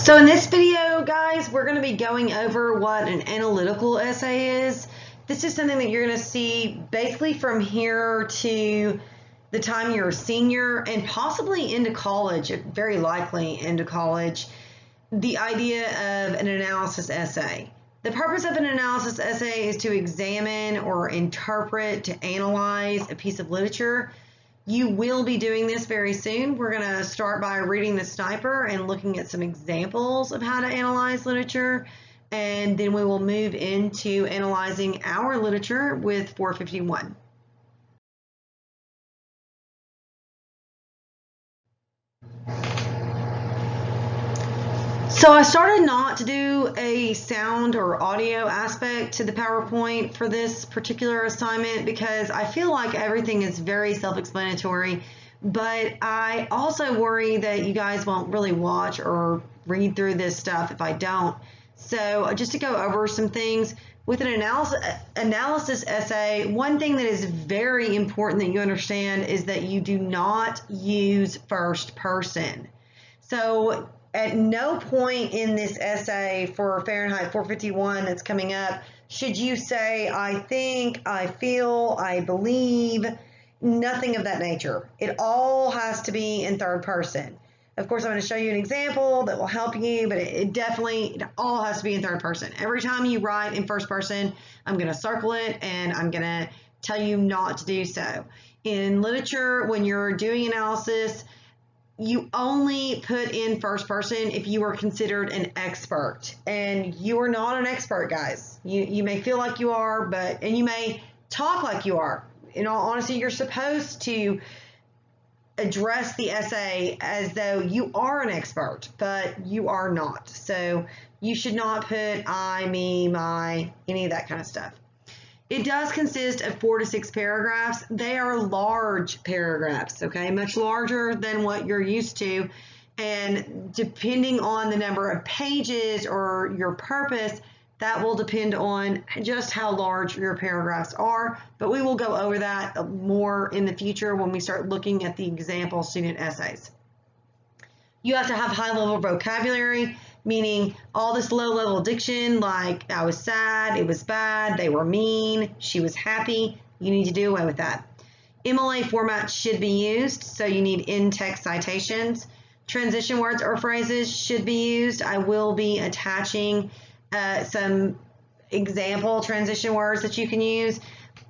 So in this video, guys, we're going to be going over what an analytical essay is. This is something that you're going to see basically from here to the time you're a senior and possibly into college, very likely into college, the idea of an analysis essay. The purpose of an analysis essay is to examine or interpret, to analyze a piece of literature. You will be doing this very soon. We're going to start by reading the sniper and looking at some examples of how to analyze literature, and then we will move into analyzing our literature with 451. So I started not to do a sound or audio aspect to the PowerPoint for this particular assignment because I feel like everything is very self-explanatory, but I also worry that you guys won't really watch or read through this stuff if I don't. So just to go over some things, with an analysis essay, one thing that is very important that you understand is that you do not use first person. So at no point in this essay for Fahrenheit 451 that's coming up should you say, I think, I feel, I believe, nothing of that nature. It all has to be in third person. Of course, I'm going to show you an example that will help you, but it all has to be in third person. Every time you write in first person, I'm going to circle it and I'm going to tell you not to do so. In literature, when you're doing analysis, you only put in first person if you are considered an expert, and you are not an expert, guys. You may feel like you are, and you may talk like you are. In all honesty, you're supposed to address the essay as though you are an expert, but you are not. So you should not put I, me, my, any of that kind of stuff. It does consist of 4 to 6 paragraphs. They are large paragraphs, okay, much larger than what you're used to. And depending on the number of pages or your purpose, that will depend on just how large your paragraphs are. But we will go over that more in the future when we start looking at the example student essays. You have to have high-level vocabulary, meaning all this low-level diction like I was sad, it was bad, they were mean, she was happy. You need to do away with that. MLA format should be used, so you need in-text citations. Transition words or phrases should be used. I will be attaching some example transition words that you can use.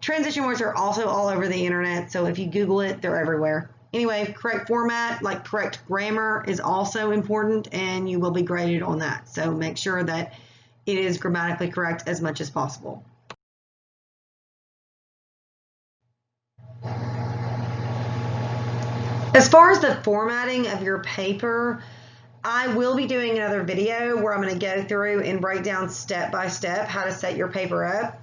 Transition words are also all over the internet, so if you Google it, they're everywhere. Anyway, correct format, like correct grammar, is also important, and you will be graded on that. So make sure that it is grammatically correct as much as possible. As far as the formatting of your paper, I will be doing another video where I'm going to go through and break down step by step how to set your paper up.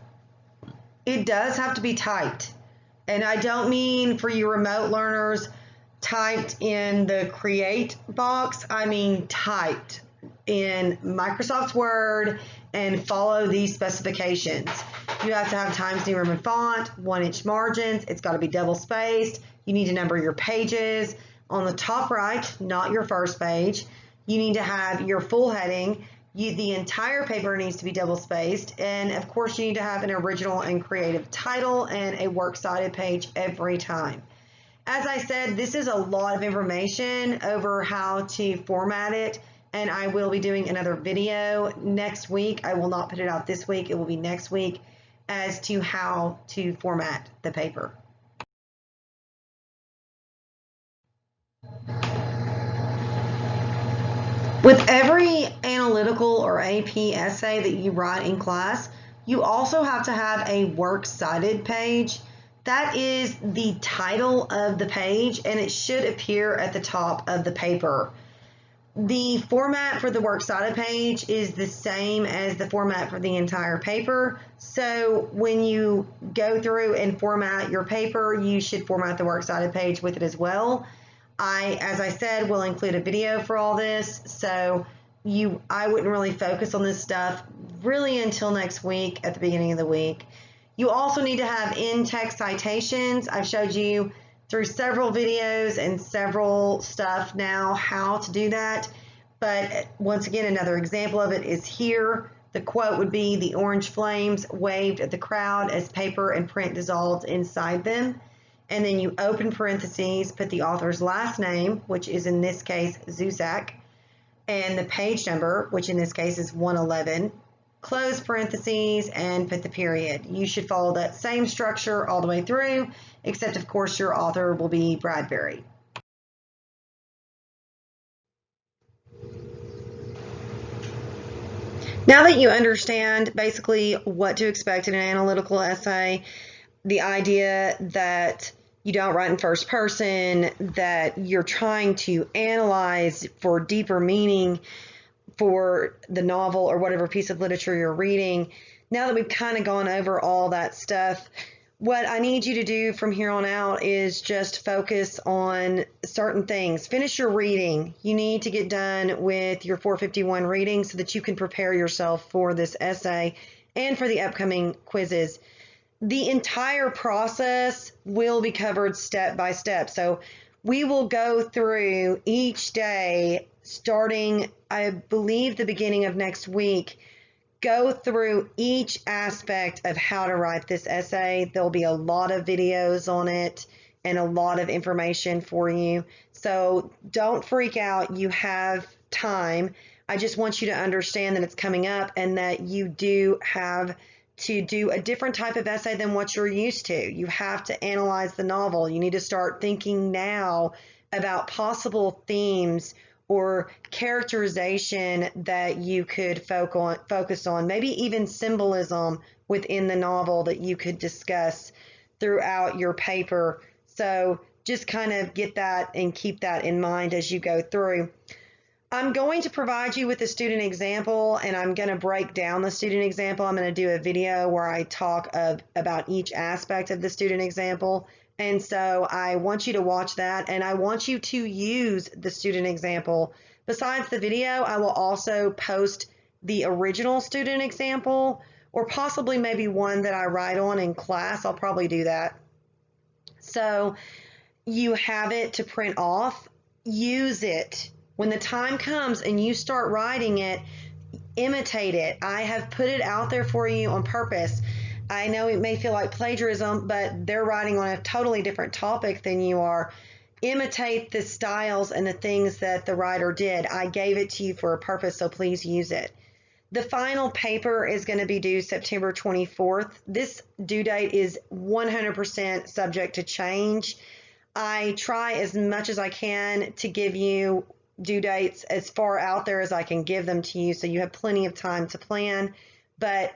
It does have to be typed, and I don't mean for you remote learners typed in the create box. I mean typed in Microsoft Word and follow these specifications. You have to have Times New Roman font, 1-inch margins. It's got to be double spaced. You need to number your pages on the top right, not your first page. You need to have your full heading. The entire paper needs to be double spaced, and of course you need to have an original and creative title and a works cited page every time. As I said, this is a lot of information over how to format it, and I will be doing another video next week. I will not put it out this week, it will be next week, as to how to format the paper. With every analytical or AP essay that you write in class, you also have to have a works cited page. That is the title of the page, and it should appear at the top of the paper. The format for the works cited page is the same as the format for the entire paper. So when you go through and format your paper, you should format the works cited page with it as well. As I said, will include a video for all this, so I wouldn't really focus on this stuff really until next week at the beginning of the week. You also need to have in-text citations. I've showed you through several videos and several stuff now how to do that. But once again, another example of it is here. The quote would be, "The orange flames waved at the crowd as paper and print dissolved inside them." And then you open parentheses, put the author's last name, which is in this case Zuzak, and the page number, which in this case is 111, close parentheses, and put the period. You should follow that same structure all the way through, except of course your author will be Bradbury. Now that you understand basically what to expect in an analytical essay, the idea that you don't write in first person, that you're trying to analyze for deeper meaning for the novel or whatever piece of literature you're reading, now that we've kind of gone over all that stuff, what I need you to do from here on out is just focus on certain things. Finish your reading. You need to get done with your 451 reading so that you can prepare yourself for this essay and for the upcoming quizzes. The entire process will be covered step by step. So we will go through each day starting, I believe, the beginning of next week. Go through each aspect of how to write this essay. There'll be a lot of videos on it and a lot of information for you. So don't freak out. You have time. I just want you to understand that it's coming up and that you do have to do a different type of essay than what you're used to. You have to analyze the novel. You need to start thinking now about possible themes or characterization that you could focus on, maybe even symbolism within the novel that you could discuss throughout your paper. So just kind of get that and keep that in mind as you go through. I'm going to provide you with a student example, and I'm going to break down the student example. I'm going to do a video where I talk about each aspect of the student example. And so I want you to watch that, and I want you to use the student example. Besides the video, I will also post the original student example, or possibly maybe one that I write on in class. I'll probably do that. So you have it to print off. Use it. When the time comes and you start writing it, imitate it. I have put it out there for you on purpose. I know it may feel like plagiarism, but they're writing on a totally different topic than you are. Imitate the styles and the things that the writer did. I gave it to you for a purpose, so please use it. The final paper is going to be due September 24th. This due date is 100% subject to change. I try as much as I can to give you due dates as far out there as I can give them to you, so you have plenty of time to plan. But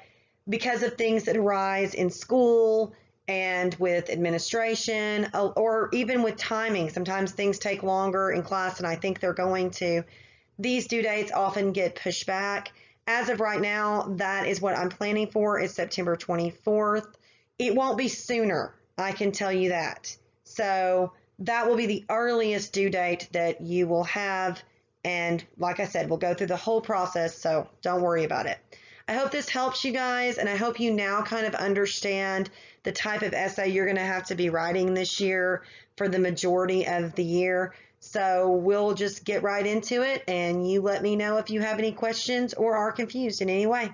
because of things that arise in school and with administration, or even with timing, sometimes things take longer in class than I think they're going to. These due dates often get pushed back. As of right now, that is what I'm planning for, is September 24th. It won't be sooner, I can tell you that. So that will be the earliest due date that you will have. And like I said, we'll go through the whole process, so don't worry about it. I hope this helps you guys, and I hope you now kind of understand the type of essay you're going to have to be writing this year for the majority of the year. So we'll just get right into it, and you let me know if you have any questions or are confused in any way.